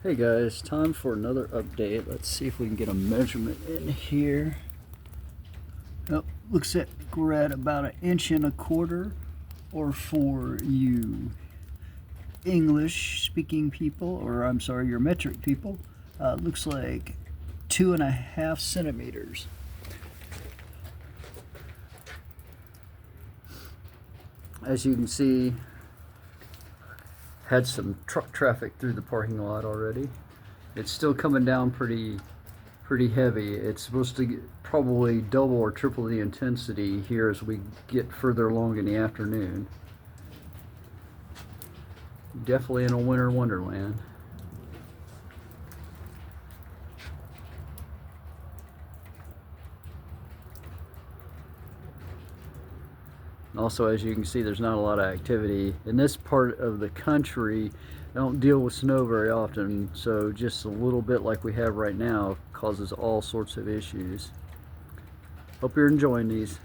Hey guys, time for another update. Let's see if we can get a measurement in here. Oh, looks like we're at about 1.25 inches, or for you English speaking people, or I'm sorry, your metric people, looks like 2.5 centimeters. As you can see, had some truck traffic through the parking lot already. It's still coming down pretty heavy. It's supposed to probably double or triple the intensity here as we get further along in the afternoon. Definitely in a winter wonderland. Also, as you can see, there's not a lot of activity. In this part of the country, I don't deal with snow very often, so just a little bit like we have right now causes all sorts of issues. Hope you're enjoying these.